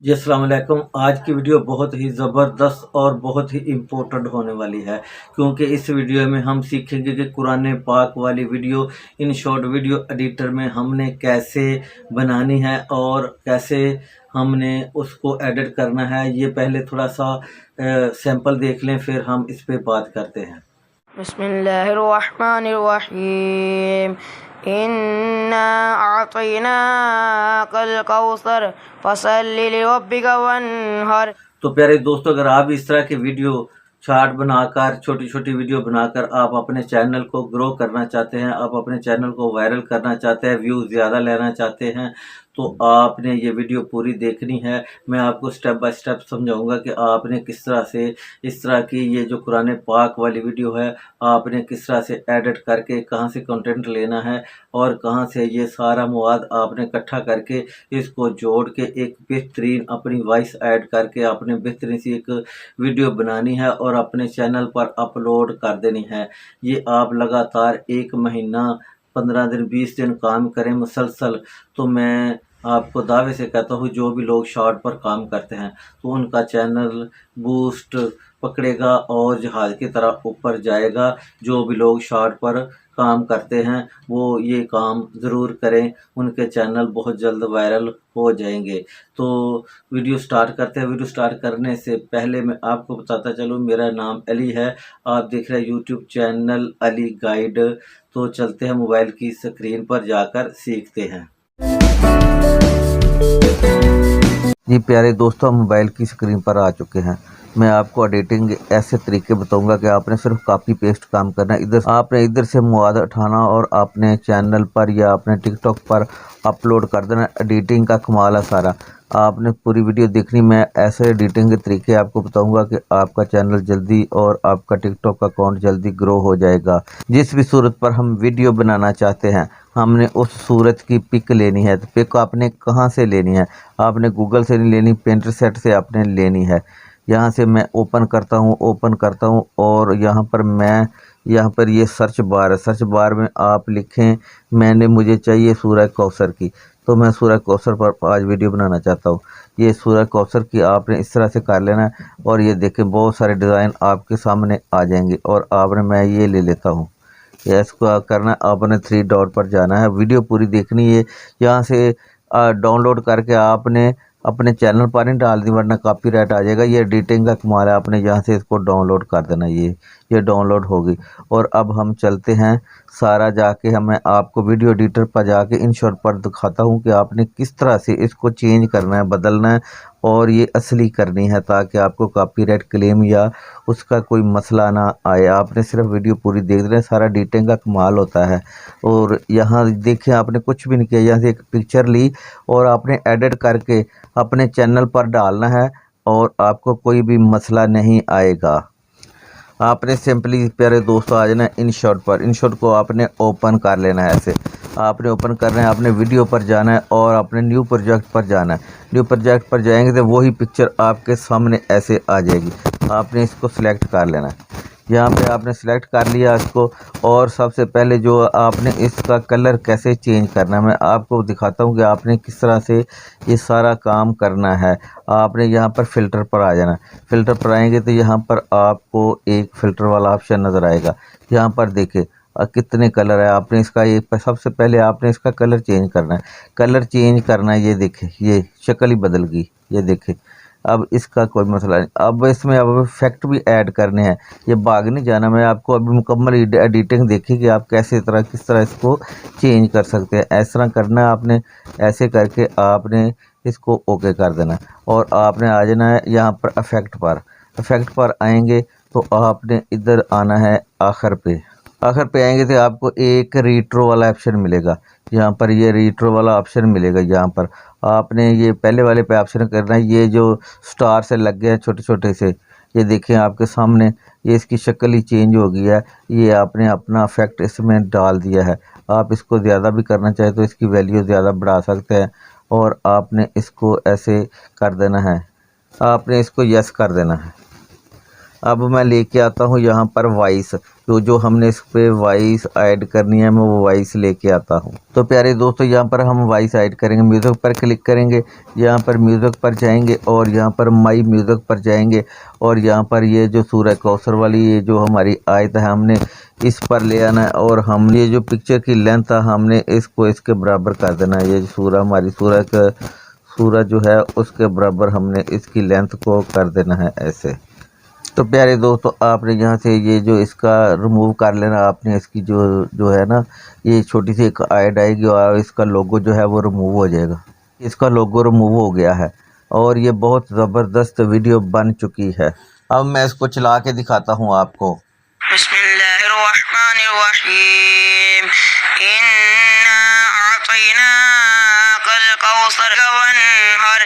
जी अस्सलाम वालेकुम। आज की वीडियो बहुत ही ज़बरदस्त और बहुत ही इम्पोर्टेंट होने वाली है, क्योंकि इस वीडियो में हम सीखेंगे कि कुरान पाक वाली video in short video editor में हमने कैसे बनानी है और कैसे हमने उसको एडिट करना है। ये पहले थोड़ा सा सैंपल देख लें, फिर हम इस पे बात करते हैं। बिस्मिल्लाहिर्रहमानिर्रहीम। इन्ना अअतैनाकल कौसर फसल्लि लिरब्बिका वन्हर। तो प्यारे दोस्तों, अगर आप इस तरह के वीडियो शार्ट बनाकर, छोटी छोटी वीडियो बनाकर आप अपने चैनल को ग्रो करना चाहते हैं, आप अपने चैनल को वायरल करना चाहते हैं, व्यूज़ ज़्यादा लेना चाहते हैं, तो आपने ये वीडियो पूरी देखनी है। मैं आपको स्टेप बाय स्टेप समझाऊंगा कि आपने किस तरह से इस तरह की ये जो कुरान पाक वाली वीडियो है, आपने किस तरह से एडिट करके कहाँ से कंटेंट लेना है और कहाँ से ये सारा मवाद आपने इकट्ठा करके इसको जोड़ के एक बेहतरीन अपनी वॉइस ऐड करके आपने बेहतरीन सी एक वीडियो बनानी है और अपने चैनल पर अपलोड कर देनी है। ये आप लगातार 1 महीना, 15 दिन, 20 दिन काम करें मुसलसल, तो मैं आपको दावे से कहता हूँ जो भी लोग शॉर्ट पर काम करते हैं तो उनका चैनल बूस्ट पकड़ेगा और जहाज़ की तरह ऊपर जाएगा। जो भी लोग शॉर्ट पर काम करते हैं वो ये काम ज़रूर करें, उनके चैनल बहुत जल्द वायरल हो जाएंगे। तो वीडियो स्टार्ट करते हैं। वीडियो स्टार्ट करने से पहले मैं आपको बताता चलूँ, मेरा नाम अली है, आप देख रहे हैं यूट्यूब चैनल अली गाइड। तो चलते हैं मोबाइल की स्क्रीन पर जाकर सीखते हैं। जी प्यारे दोस्तों, हम मोबाइल की स्क्रीन पर आ चुके हैं। मैं आपको एडिटिंग ऐसे तरीके बताऊंगा कि आपने सिर्फ कॉपी पेस्ट काम करना है। इधर से मवाद उठाना और आपने चैनल पर या अपने टिकटॉक पर अपलोड कर देना। एडिटिंग का कमाल है सारा, आपने पूरी वीडियो देखनी। मैं ऐसे एडिटिंग के तरीके आपको बताऊंगा कि आपका चैनल जल्दी और आपका टिकटॉक अकाउंट जल्दी ग्रो हो जाएगा। जिस भी सूरत पर हम वीडियो बनाना चाहते हैं, हमने उस सूरत की पिक लेनी है। तो पिक आपने कहाँ से लेनी है? आपने गूगल से नहीं लेनी, पिंटरेस्ट से आपने लेनी है। यहाँ से मैं ओपन करता हूँ और यहाँ पर ये सर्च बार है। सर्च बार में आप लिखें मुझे चाहिए सूरह कौसर की, तो मैं सूरह कौसर पर आज वीडियो बनाना चाहता हूँ। ये सूरह कौसर की आपने इस तरह से कर लेना है और ये देखें बहुत सारे डिज़ाइन आपके सामने आ जाएंगे। और मैं ये ले लेता हूँ। या इसको करना, आपने 3 डॉट पर जाना है, वीडियो पूरी देखनी है। यहाँ से डाउनलोड करके आपने अपने चैनल पर नहीं डाल दी वरना कॉपीराइट आ जाएगा। ये एडिटिंग का कमाल है, आपने यहाँ से इसको डाउनलोड कर देना। ये डाउनलोड होगी। और अब हम चलते हैं सारा जाके, मैं आपको वीडियो एडिटर पर जाके इन शॉर्ट पर दिखाता हूँ कि आपने किस तरह से इसको चेंज करना है, बदलना है और ये असली करनी है, ताकि आपको कॉपीराइट क्लेम या उसका कोई मसला ना आए। आपने सिर्फ वीडियो पूरी देख रहे हैं, सारा एडिटिंग का कमाल होता है। और यहाँ देखिए, आपने कुछ भी नहीं किया, यहाँ से एक पिक्चर ली और आपने एडिट करके अपने चैनल पर डालना है और आपको कोई भी मसला नहीं आएगा। आपने सिंपली प्यारे दोस्तों आ जाना इन शॉट पर। इन शॉट को आपने ओपन कर लेना है। ऐसे आपने ओपन करना है, आपने वीडियो पर जाना है और आपने न्यू प्रोजेक्ट पर जाना है। न्यू प्रोजेक्ट पर जाएंगे तो वही पिक्चर आपके सामने ऐसे आ जाएगी। आपने इसको सिलेक्ट कर लेना है। यहाँ पे आपने सिलेक्ट कर लिया इसको। और सबसे पहले जो आपने इसका कलर कैसे चेंज करना है, मैं आपको दिखाता हूँ कि आपने किस तरह से ये सारा काम करना है। आपने यहाँ पर फ़िल्टर पर आ जाना। फ़िल्टर पर आएंगे तो यहाँ पर आपको एक फ़िल्टर वाला ऑप्शन नज़र आएगा। यहाँ पर देखिए कितने कलर है। आपने इसका एक सबसे पहले आपने इसका कलर चेंज करना है। कलर चेंज करना है, ये देखें ये शक्ल ही बदल गई, ये देखें। अब इसका कोई मसला नहीं। अब इसमें अब इफेक्ट भी ऐड करने हैं, ये भाग नहीं जाना। मैं आपको अभी मुकम्मल एडिटिंग देखी कि आप किस तरह इसको चेंज कर सकते हैं। इस तरह करना है आपने, ऐसे करके आपने इसको ओके कर देना और आपने आ जाना है यहाँ पर इफेक्ट पर। इफेक्ट पर आएंगे तो आपने इधर आना है आखिर पे। आखिर पे आएंगे तो आपको एक रीट्रो वाला ऑप्शन मिलेगा। यहाँ पर ये रीट्रो वाला ऑप्शन मिलेगा। यहाँ पर आपने ये पहले वाले पे ऑप्शन करना है। ये जो स्टार से लग गए हैं छोटे छोटे से, ये देखें आपके सामने, ये इसकी शक्ल ही चेंज हो गई है। ये आपने अपना इफेक्ट इसमें डाल दिया है। आप इसको ज़्यादा भी करना चाहे तो इसकी वैल्यू ज़्यादा बढ़ा सकते हैं और आपने इसको ऐसे कर देना है। आपने इसको यस कर देना है। अब मैं लेके आता हूँ यहाँ पर वॉइस, जो हमने इस पे वॉइस ऐड करनी है, मैं वो वॉइस लेके आता हूँ। तो प्यारे दोस्तों, यहाँ पर हम वॉइस ऐड करेंगे। म्यूज़िक पर क्लिक करेंगे, यहाँ पर म्यूज़िक पर जाएंगे और यहाँ पर माई म्यूज़िक पर जाएंगे और यहाँ पर ये जो सूरह कौसर वाली ये जो हमारी आयत है, हमने इस पर ले आना है और हम ये जो पिक्चर की लेंथ है हमने इसको इसके बराबर कर देना है। ये जो सूरह हमारी सूरह जो है उसके बराबर हमने इसकी लेंथ को कर देना है ऐसे। तो प्यारे दोस्तों, आपने यहाँ से ये जो इसका रिमूव कर लेना, आपने इसकी जो है ना, ये छोटी सी एक ऐड आएगी और इसका लोगो जो है वो रिमूव हो जाएगा। इसका लोगो रिमूव हो गया है और ये बहुत ज़बरदस्त वीडियो बन चुकी है। अब मैं इसको चला के दिखाता हूँ आपको। बिस्मिल्लाहिर्रहमानिर्रहीम। इन्ना अअतैनाकल कौसर वन्हर।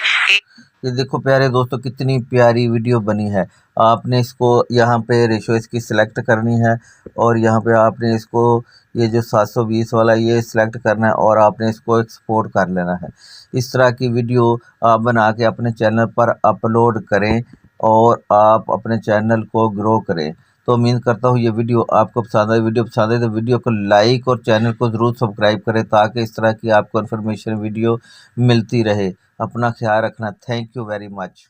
ये देखो प्यारे दोस्तों, कितनी प्यारी वीडियो बनी है। आपने इसको यहाँ पे रेशो इसकी सिलेक्ट करनी है और यहाँ पे आपने इसको ये जो 720 वाला ये सिलेक्ट करना है और आपने इसको एक्सपोर्ट कर लेना है। इस तरह की वीडियो आप बना के अपने चैनल पर अपलोड करें और आप अपने चैनल को ग्रो करें। तो उम्मीद करता हूँ ये वीडियो आपको पसंद आए। वीडियो पसंद आए तो वीडियो को लाइक और चैनल को ज़रूर सब्सक्राइब करें ताकि इस तरह की आपको इन्फॉर्मेशन वीडियो मिलती रहे। अपना ख्याल रखना। Thank you very much.